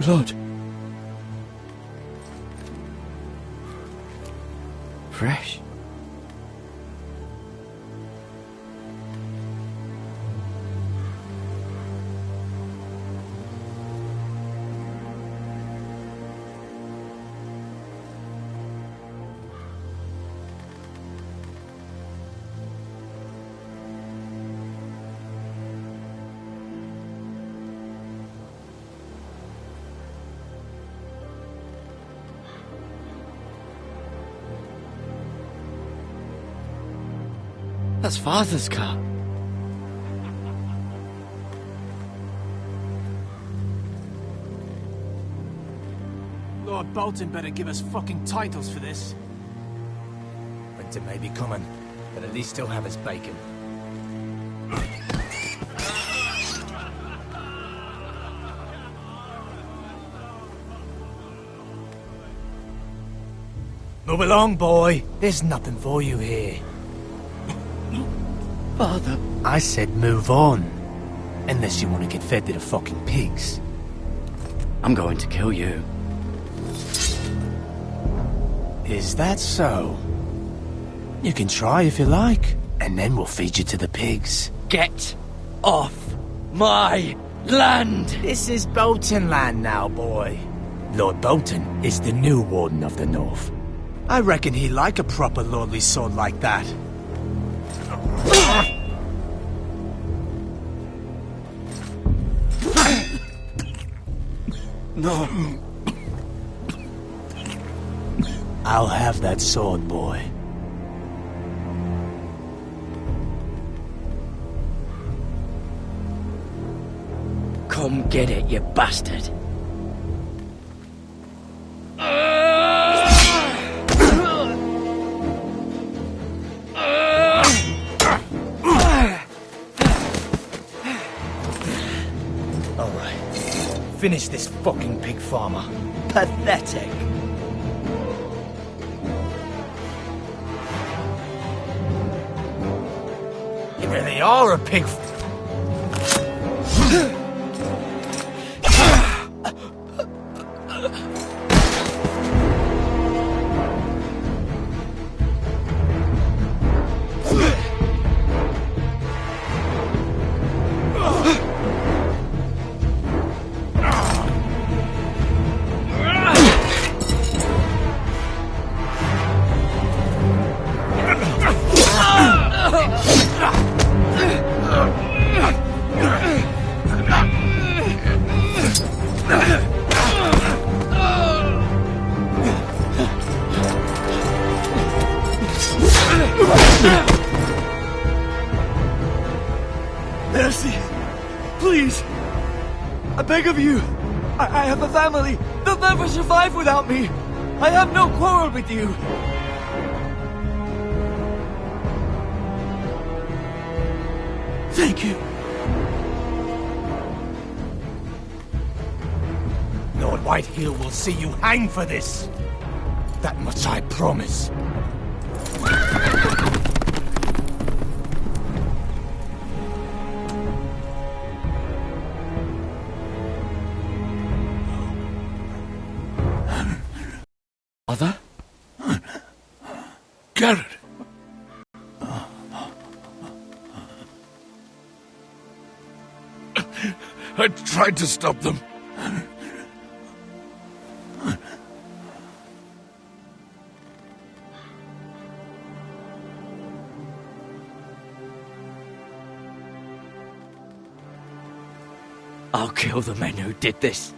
Blood. Fresh. That's Father's car. Lord Bolton better give us fucking titles for this. Winter may be coming, but at least he'll have his bacon. Move along, boy. There's nothing for you here. Father. I said move on. Unless you want to get fed to the fucking pigs. I'm going to kill you. Is that so? You can try if you like, and then we'll feed you to the pigs. Get off my land! This is Bolton land now, boy. Lord Bolton is the new Warden of the North. I reckon he'd like a proper lordly sword like that. No. I'll have that sword, boy. Come get it, you bastard. Finish this fucking pig farmer. Pathetic. You really are a pig. Mercy! Please! I beg of you! I have a family! They'll never survive without me! I have no quarrel with you! Thank you! Lord Whitehill will see you hang for this! That much I promise. Father? Garrett! I tried to stop them. I'll kill the men who did this.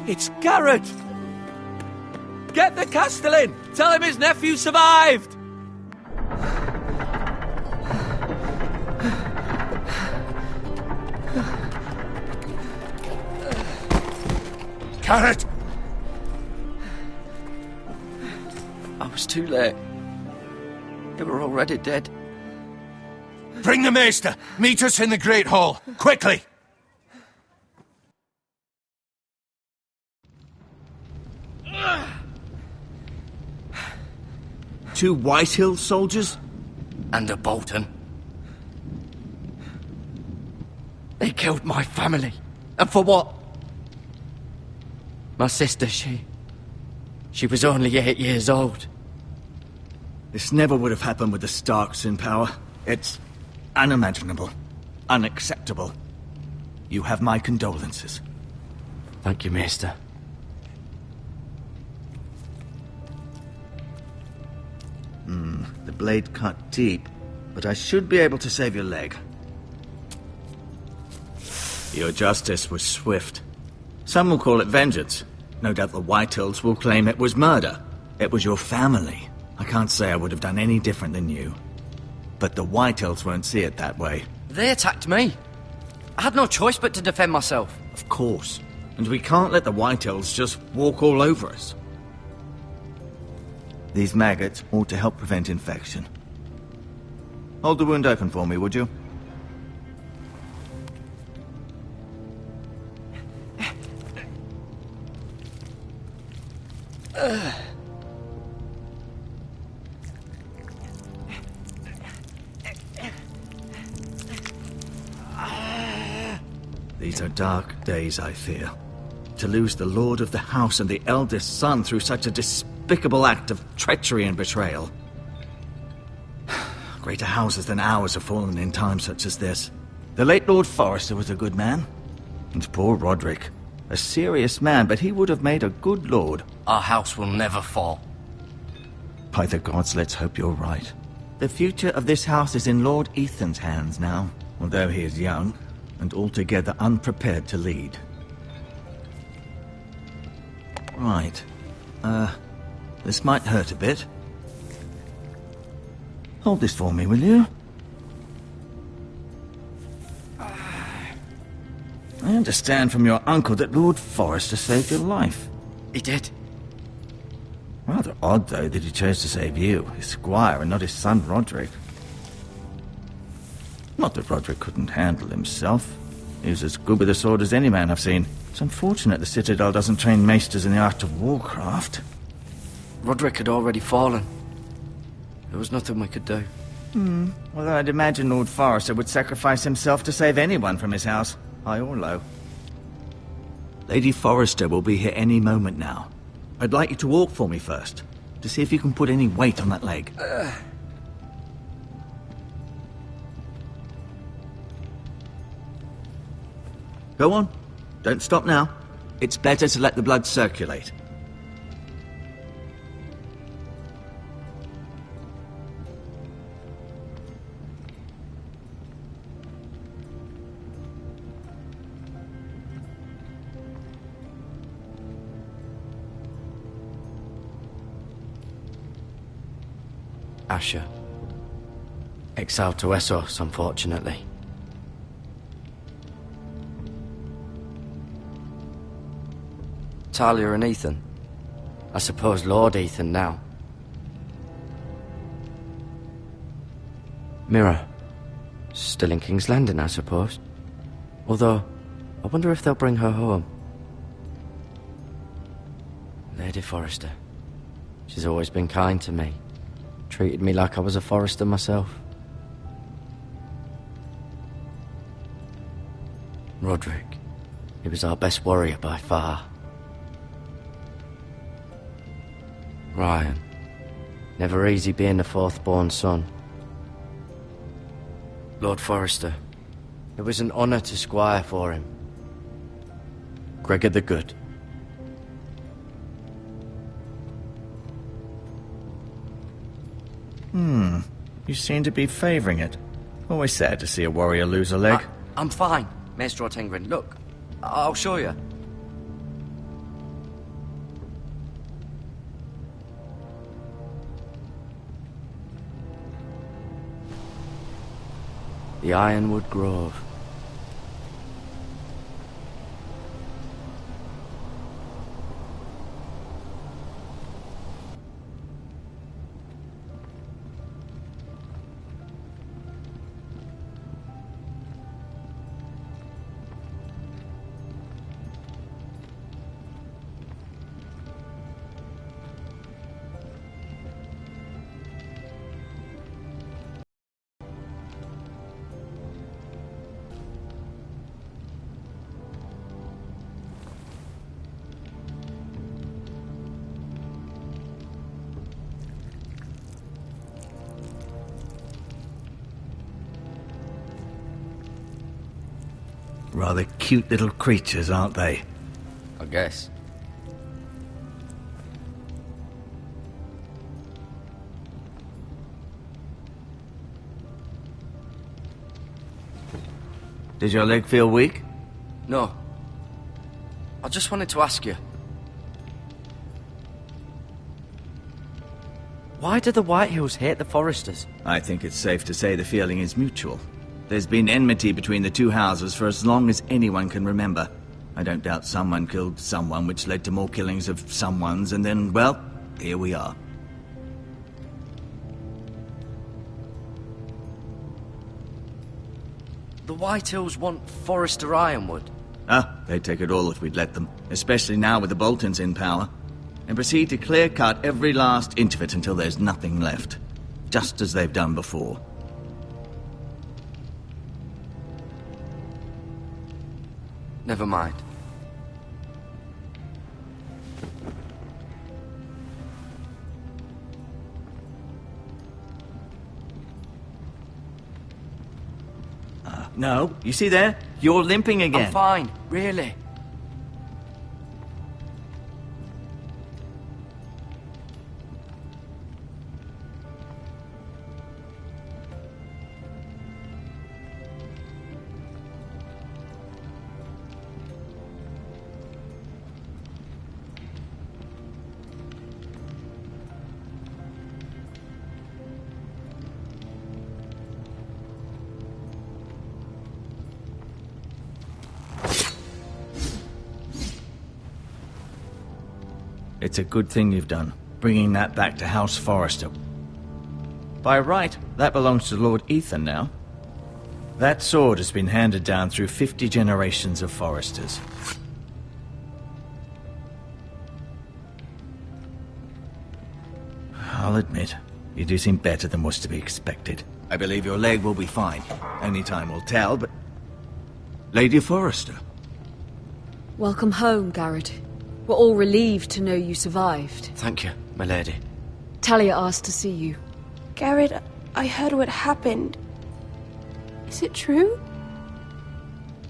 It's Garrett! Get the Castellan! Tell him his nephew survived! Garrett! I was too late. They were already dead. Bring the maester! Meet us in the Great Hall! Quickly! Two Whitehill soldiers? And a Bolton. They killed my family. And for what? My sister, she was only 8 years old. This never would have happened with the Starks in power. It's unimaginable. Unacceptable. You have my condolences. Thank you, Maester. The blade cut deep, but I should be able to save your leg. Your justice was swift. Some will call it vengeance. No doubt the Whitehills will claim it was murder. It was your family. I can't say I would have done any different than you. But the Whitehills won't see it that way. They attacked me. I had no choice but to defend myself. Of course. And we can't let the Whitehills just walk all over us. These maggots ought to help prevent infection. Hold the wound open for me, would you? These are dark days, I fear. To lose the lord of the house and the eldest son through such a despicable act of treachery and betrayal. Greater houses than ours have fallen in times such as this. The late Lord Forrester was a good man. And poor Roderick. A serious man, but he would have made a good lord. Our house will never fall. By the gods, let's hope you're right. The future of this house is in Lord Ethan's hands now, although he is young and altogether unprepared to lead. Right. This might hurt a bit. Hold this for me, will you? I understand from your uncle that Lord Forrester saved your life. He did. Rather odd, though, that he chose to save you, his squire, and not his son Roderick. Not that Roderick couldn't handle himself. He was as good with a sword as any man I've seen. It's unfortunate the Citadel doesn't train maesters in the art of warcraft. Roderick had already fallen. There was nothing we could do. Although I'd imagine Lord Forrester would sacrifice himself to save anyone from his house, high or low. Lady Forrester will be here any moment now. I'd like you to walk for me first, to see if you can put any weight on that leg. Go on. Don't stop now. It's better to let the blood circulate. Asher. Exiled to Essos, unfortunately. Talia and Ethan. I suppose Lord Ethan now. Mira. Still in King's Landing, I suppose. Although, I wonder if they'll bring her home. Lady Forrester. She's always been kind to me. Treated me like I was a Forrester myself. Roderick. He was our best warrior by far. Ryan. Never easy being the fourth-born son. Lord Forrester. It was an honour to squire for him. Gregor the Good. You seem to be favouring it. Always sad to see a warrior lose a leg. I'm fine, Maester Ortengrin. Look, I'll show you. The Ironwood Grove. Rather cute little creatures, aren't they? I guess. Did your leg feel weak? No. I just wanted to ask you. Why do the Whitehills hate the Foresters? I think it's safe to say the feeling is mutual. There's been enmity between the two houses for as long as anyone can remember. I don't doubt someone killed someone, which led to more killings of someones, and then, well, here we are. The Whitehills want Forester Ironwood. They'd take it all if we'd let them, especially now with the Boltons in power, and proceed to clear-cut every last inch of it until there's nothing left, just as they've done before. Never mind. No, you see there? You're limping again. I'm fine, really. It's a good thing you've done, bringing that back to House Forrester. By right, that belongs to Lord Ethan now. That sword has been handed down through 50 generations of Forresters. I'll admit, you do seem better than was to be expected. I believe your leg will be fine. Only time will tell, but... Lady Forrester. Welcome home, Garrett. We're all relieved to know you survived. Thank you, my lady. Talia asked to see you. Garrett, I heard what happened. Is it true?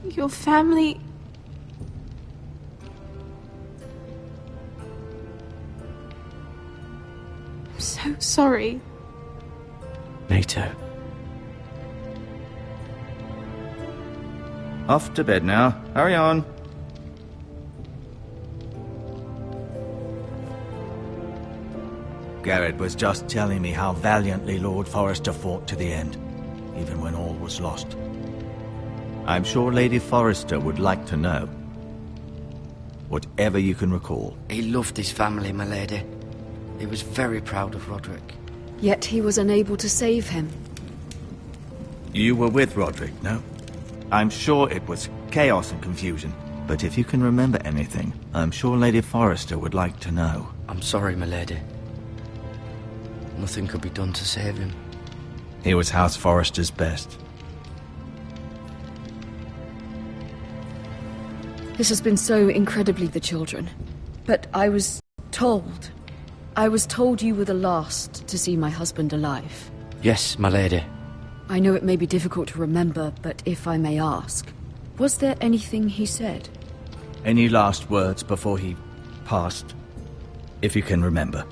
Your family... I'm so sorry. Me too. Off to bed now. Hurry on. Garrett was just telling me how valiantly Lord Forrester fought to the end, even when all was lost. I'm sure Lady Forrester would like to know. Whatever you can recall. He loved his family, my lady. He was very proud of Roderick. Yet he was unable to save him. You were with Roderick, no? I'm sure it was chaos and confusion. But if you can remember anything, I'm sure Lady Forrester would like to know. I'm sorry, my lady. Nothing could be done to save him. He was House Forrester's best. This has been so incredibly the children. But I was told you were the last to see my husband alive. Yes, my lady. I know it may be difficult to remember, but if I may ask, was there anything he said? Any last words before he passed? If you can remember.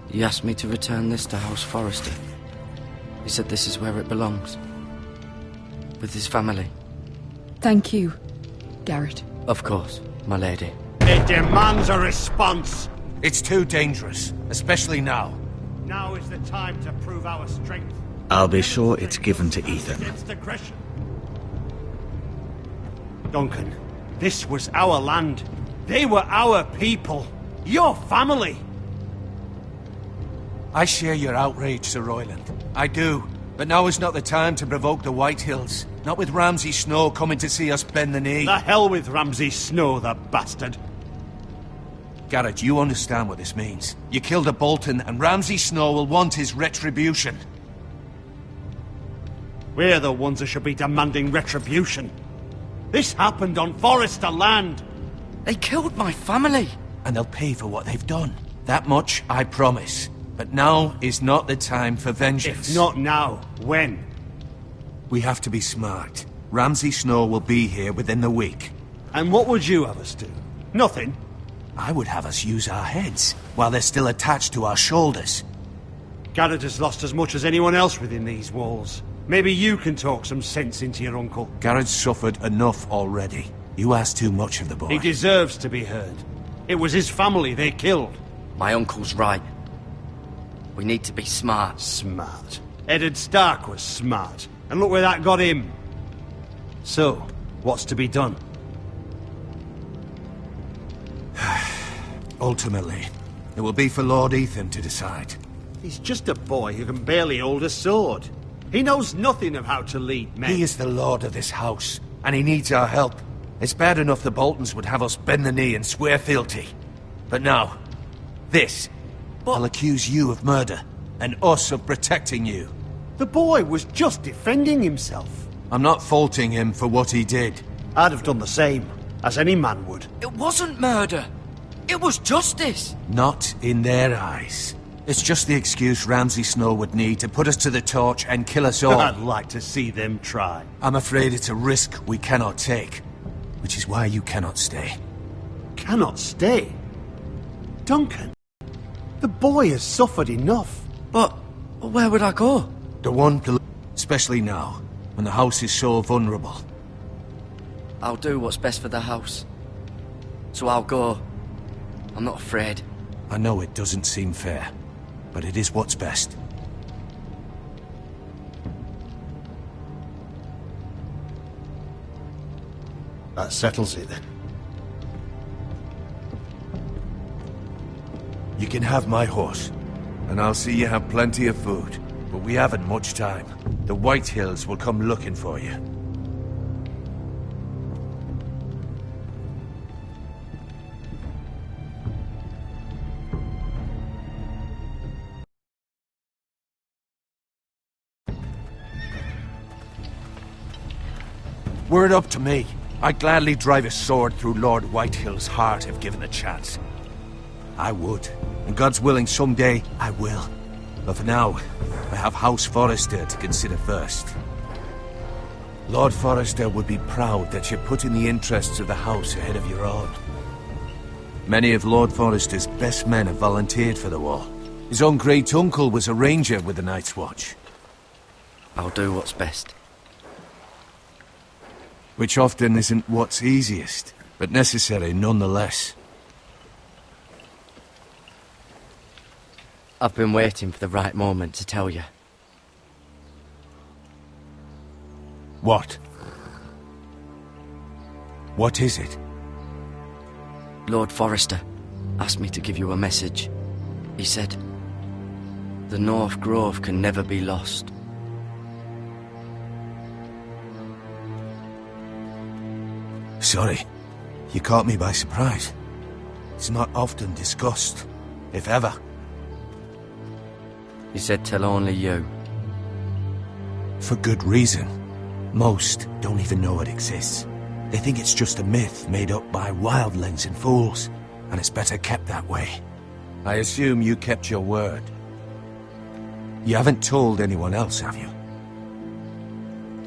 He asked me to return this to House Forrester. He said this is where it belongs. With his family. Thank you, Garrett. Of course, my lady. It demands a response. It's too dangerous, especially now. Now is the time to prove our strength. I'll be sure it's given to Ethan. Against aggression. Duncan, this was our land. They were our people. Your family. I share your outrage, Sir Royland. I do. But now is not the time to provoke the Whitehills. Not with Ramsay Snow coming to see us bend the knee. The hell with Ramsay Snow, the bastard. Garrett, you understand what this means. You killed a Bolton, and Ramsay Snow will want his retribution. We're the ones who should be demanding retribution. This happened on Forrester land. They killed my family. And they'll pay for what they've done. That much I promise. But now is not the time for vengeance. If not now, when? We have to be smart. Ramsay Snow will be here within the week. And what would you have us do? Nothing. I would have us use our heads, while they're still attached to our shoulders. Garrett has lost as much as anyone else within these walls. Maybe you can talk some sense into your uncle. Garrett's suffered enough already. You ask too much of the boy. He deserves to be heard. It was his family they killed. My uncle's right. We need to be smart. Smart. Eddard Stark was smart. And look where that got him. So, what's to be done? Ultimately, it will be for Lord Ethan to decide. He's just a boy who can barely hold a sword. He knows nothing of how to lead men. He is the lord of this house, and he needs our help. It's bad enough the Boltons would have us bend the knee and swear fealty. But now, this. I'll accuse you of murder, and us of protecting you. The boy was just defending himself. I'm not faulting him for what he did. I'd have done the same, as any man would. It wasn't murder. It was justice. Not in their eyes. It's just the excuse Ramsay Snow would need to put us to the torch and kill us all. I'd like to see them try. I'm afraid it's a risk we cannot take, which is why you cannot stay. Cannot stay? Duncan, the boy has suffered enough. But where would I go? The one to... especially now, when the house is so vulnerable. I'll do what's best for the house. So I'll go. I'm not afraid. I know it doesn't seem fair, but it is what's best. That settles it then. You can have my horse, and I'll see you have plenty of food. But we haven't much time. The White Hills will come looking for you. Were it up to me, I'd gladly drive a sword through Lord Whitehill's heart if given the chance. I would, and God's willing someday I will. But for now, I have House Forrester to consider first. Lord Forrester would be proud that you're putting the interests of the house ahead of your own. Many of Lord Forrester's best men have volunteered for the war. His own great-uncle was a ranger with the Night's Watch. I'll do what's best. Which often isn't what's easiest, but necessary nonetheless. I've been waiting for the right moment to tell you. What? What is it? Lord Forrester asked me to give you a message. He said, the North Grove can never be lost. Sorry, you caught me by surprise. It's not often discussed, if ever. He said tell only you. For good reason. Most don't even know it exists. They think it's just a myth made up by wildlings and fools, and it's better kept that way. I assume you kept your word. You haven't told anyone else, have you?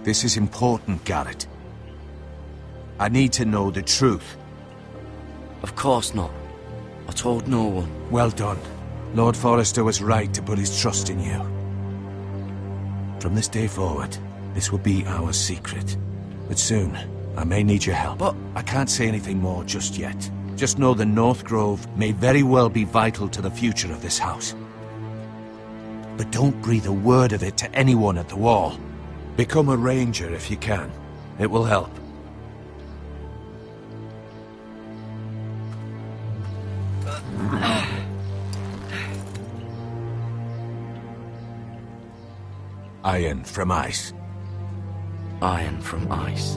This is important, Garrett. I need to know the truth. Of course not. I told no one. Well done. Lord Forrester was right to put his trust in you. From this day forward, this will be our secret. But soon, I may need your help. But I can't say anything more just yet. Just know the North Grove may very well be vital to the future of this house. But don't breathe a word of it to anyone at the wall. Become a ranger if you can. It will help. Iron from ice. Iron from ice.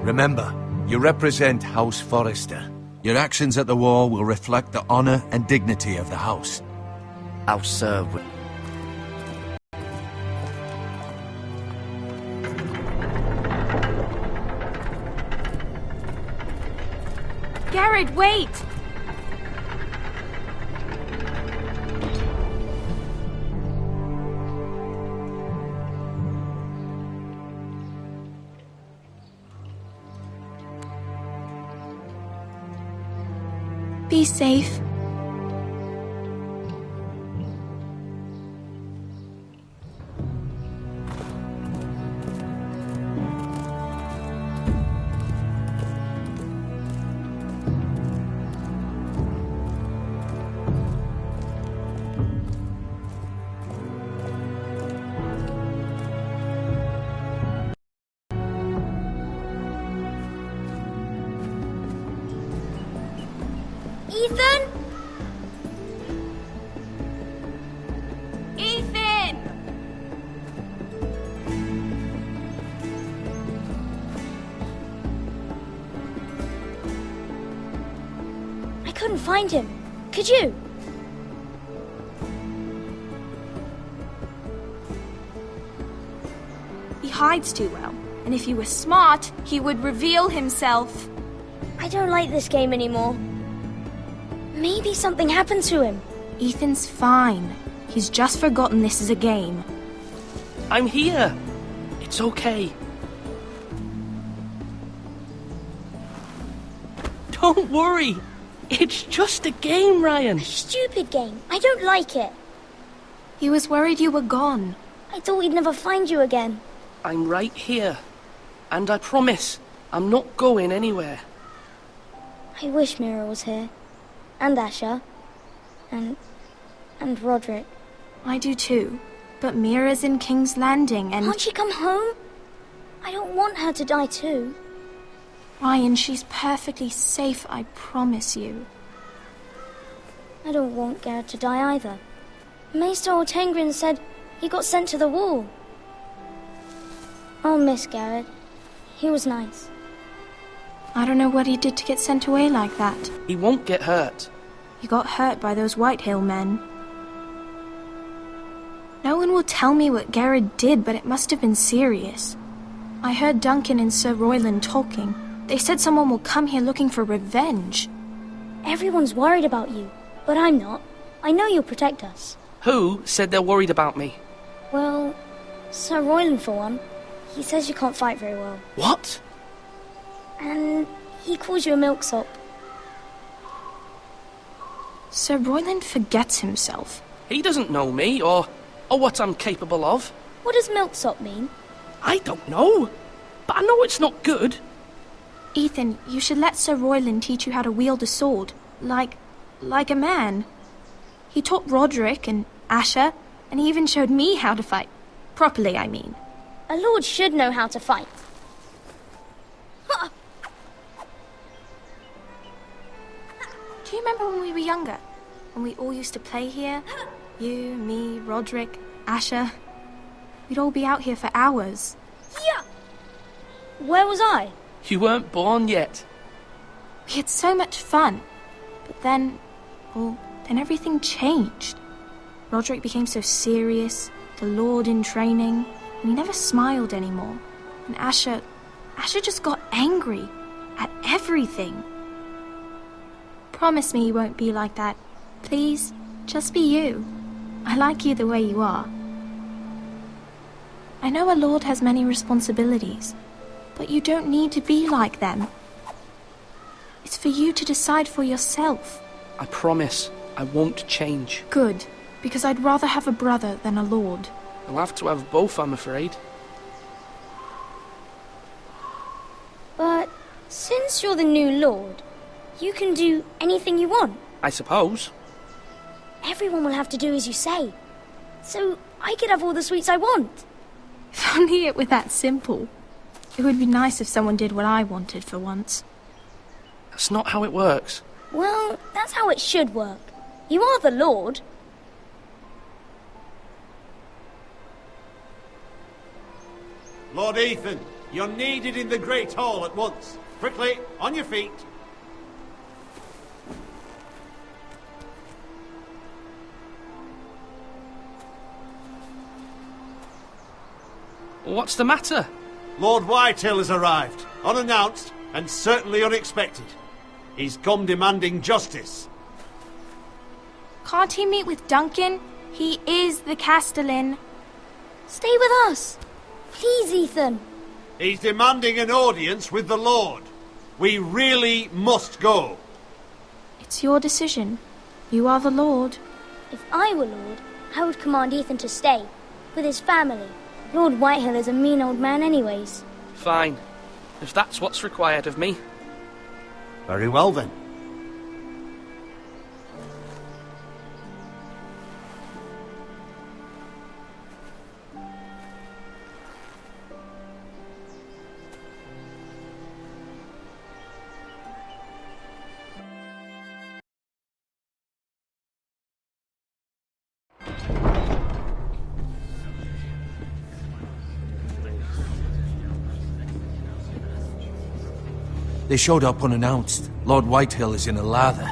Remember, you represent House Forrester. Your actions at the war will reflect the honor and dignity of the house. I'll serve with... Garrett, wait! Be safe. Ethan? Ethan! I couldn't find him. Could you? He hides too well, and if he were smart, he would reveal himself. I don't like this game anymore. Maybe something happened to him. Ethan's fine. He's just forgotten this is a game. I'm here. It's okay. Don't worry. It's just a game, Ryan. Stupid game. I don't like it. He was worried you were gone. I thought we'd never find you again. I'm right here. And I promise, I'm not going anywhere. I wish Mira was here. And Asher. And Roderick. I do too. But Mira's in King's Landing and... Can't she come home? I don't want her to die too. Ryan, she's perfectly safe, I promise you. I don't want Garrett to die either. Maester Ortengrin said he got sent to the wall. I'll miss Garrett. He was nice. I don't know what he did to get sent away like that. He won't get hurt. He got hurt by those Whitehill men. No one will tell me what Garrett did, but it must have been serious. I heard Duncan and Sir Royland talking. They said someone will come here looking for revenge. Everyone's worried about you, but I'm not. I know you'll protect us. Who said they're worried about me? Well, Sir Royland for one. He says you can't fight very well. What? And he calls you a milksop. Sir Royland forgets himself. He doesn't know me, or what I'm capable of. What does milksop mean? I don't know, but I know it's not good. Ethan, you should let Sir Royland teach you how to wield a sword, like a man. He taught Roderick and Asher, and he even showed me how to fight. Properly, I mean. A lord should know how to fight. Do you remember when we were younger? When we all used to play here? You, me, Roderick, Asher. We'd all be out here for hours. Yeah. Where was I? You weren't born yet. We had so much fun. But then everything changed. Roderick became so serious, the Lord in training, and he never smiled anymore. And Asher just got angry at everything. Promise me you won't be like that. Please, just be you. I like you the way you are. I know a lord has many responsibilities, but you don't need to be like them. It's for you to decide for yourself. I promise I won't change. Good, because I'd rather have a brother than a lord. I'll have to have both, I'm afraid. But since you're the new lord, you can do anything you want. I suppose. Everyone will have to do as you say. So I could have all the sweets I want. If only it were that simple. It would be nice if someone did what I wanted for once. That's not how it works. Well, that's how it should work. You are the lord. Lord Ethan, you're needed in the Great Hall at once. Quickly, on your feet. What's the matter? Lord Whitehill has arrived, unannounced and certainly unexpected. He's come demanding justice. Can't he meet with Duncan? He is the Castellan. Stay with us. Please, Ethan. He's demanding an audience with the Lord. We really must go. It's your decision. You are the Lord. If I were Lord, I would command Ethan to stay, with his family. Lord Whitehill is a mean old man anyways. Fine. If that's what's required of me. Very well then. They showed up unannounced. Lord Whitehill is in a lather.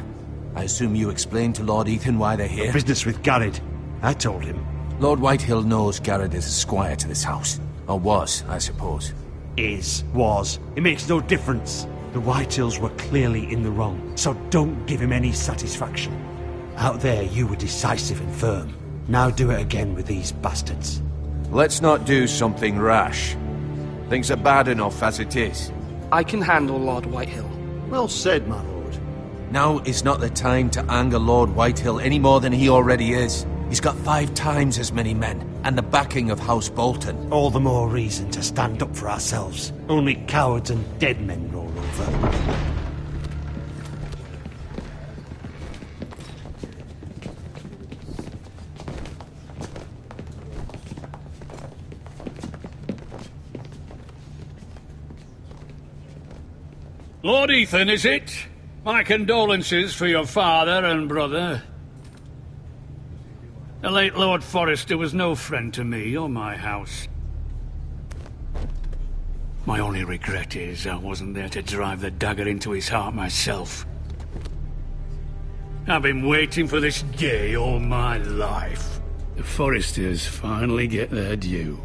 I assume you explained to Lord Ethan why they're here? Business with Garrett. I told him. Lord Whitehill knows Garrett is a squire to this house. Or was, I suppose. Was. It makes no difference. The Whitehills were clearly in the wrong, so don't give him any satisfaction. Out there, you were decisive and firm. Now do it again with these bastards. Let's not do something rash. Things are bad enough as it is. I can handle Lord Whitehill. Well said, my lord. Now is not the time to anger Lord Whitehill any more than he already is. He's got 5 times as many men, and the backing of House Bolton. All the more reason to stand up for ourselves. Only cowards and dead men roll over. Lord Ethan, is it? My condolences for your father and brother. The late Lord Forrester was no friend to me or my house. My only regret is I wasn't there to drive the dagger into his heart myself. I've been waiting for this day all my life. The Forresters finally get their due.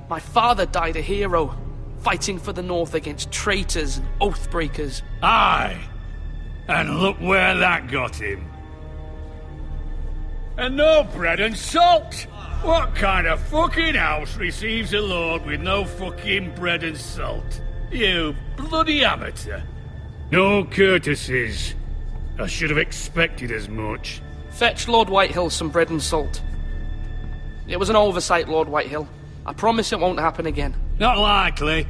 My father died a hero, fighting for the North against traitors and oathbreakers. Aye! And look where that got him. And no bread and salt! What kind of fucking house receives a lord with no fucking bread and salt? You bloody amateur. No courtesies. I should have expected as much. Fetch Lord Whitehill some bread and salt. It was an oversight, Lord Whitehill. I promise it won't happen again. Not likely.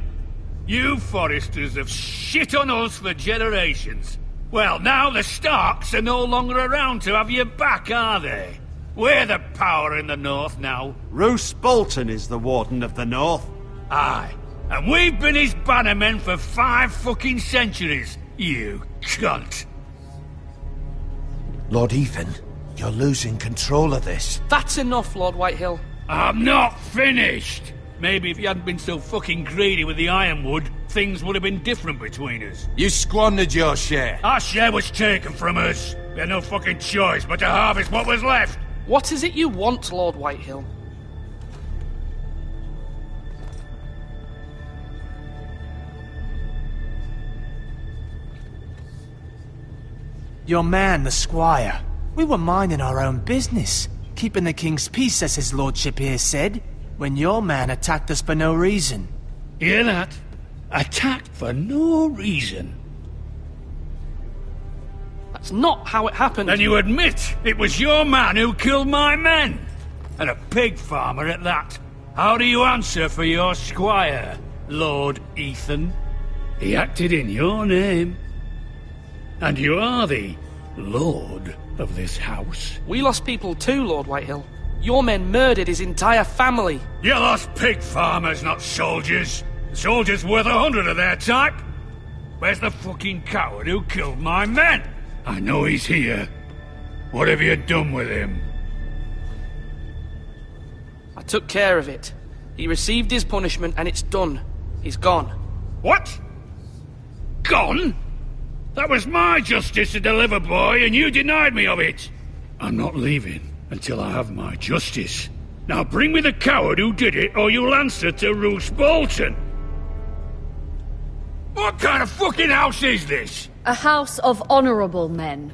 You Forresters have shit on us for generations. Well, now the Starks are no longer around to have your back, are they? We're the power in the North now. Roose Bolton is the Warden of the North. Aye, and we've been his bannermen for 5 fucking centuries, you cunt. Lord Ethan, you're losing control of this. That's enough, Lord Whitehill. I'm not finished! Maybe if you hadn't been so fucking greedy with the ironwood, things would have been different between us. You squandered your share. Our share was taken from us. We had no fucking choice but to harvest what was left. What is it you want, Lord Whitehill? Your man, the squire. We were minding our own business, keeping the king's peace, as his lordship here said, when your man attacked us for no reason. Hear that? Attacked for no reason. That's not how it happened. Then you admit it was your man who killed my men. And a pig farmer at that. How do you answer for your squire, Lord Ethan? He acted in your name. And you are the lord of this house. We lost people too, Lord Whitehill. Your men murdered his entire family. You lost pig farmers, not soldiers. Soldiers worth 100 of their type. Where's the fucking coward who killed my men? I know he's here. What have you done with him? I took care of it. He received his punishment and it's done. He's gone. What? Gone? That was my justice to deliver, boy, and you denied me of it. I'm not leaving until I have my justice. Now bring me the coward who did it, or you'll answer to Roose Bolton. What kind of fucking house is this? A house of honorable men.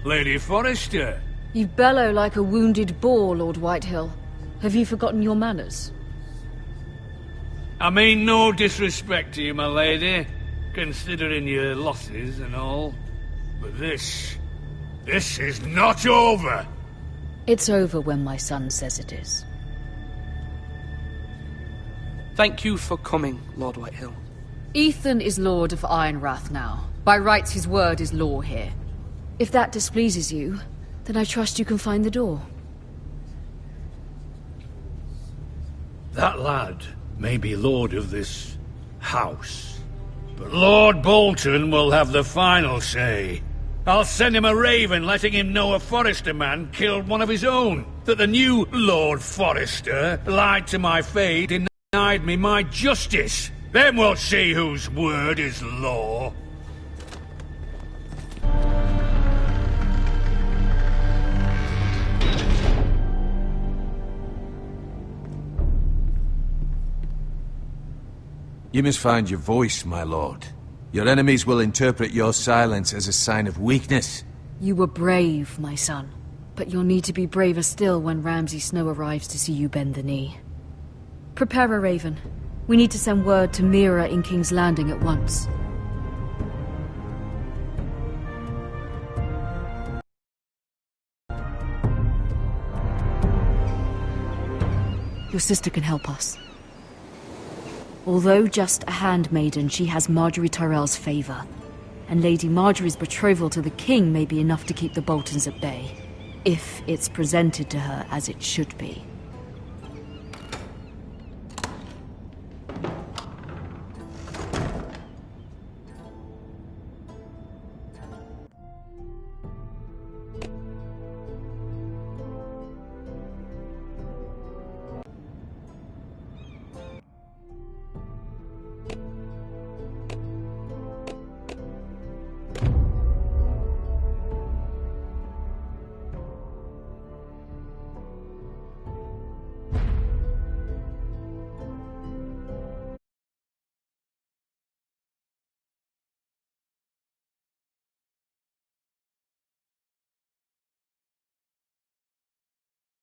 Lady Forrester. You bellow like a wounded boar, Lord Whitehill. Have you forgotten your manners? I mean no disrespect to you, my lady, considering your losses and all. But this is not over! It's over when my son says it is. Thank you for coming, Lord Whitehill. Ethan is Lord of Ironrath now. By rights, his word is law here. If that displeases you, then I trust you can find the door. That lad may be lord of this house, but Lord Bolton will have the final say. I'll send him a raven letting him know a Forrester man killed one of his own, that the new Lord Forrester lied to my fate, denied me my justice. Then we'll see whose word is law. You must find your voice, my lord. Your enemies will interpret your silence as a sign of weakness. You were brave, my son. But you'll need to be braver still when Ramsay Snow arrives to see you bend the knee. Prepare a raven. We need to send word to Mira in King's Landing at once. Your sister can help us. Although just a handmaiden, she has Marjorie Tyrell's favor. And Lady Marjorie's betrothal to the king may be enough to keep the Boltons at bay. If it's presented to her as it should be.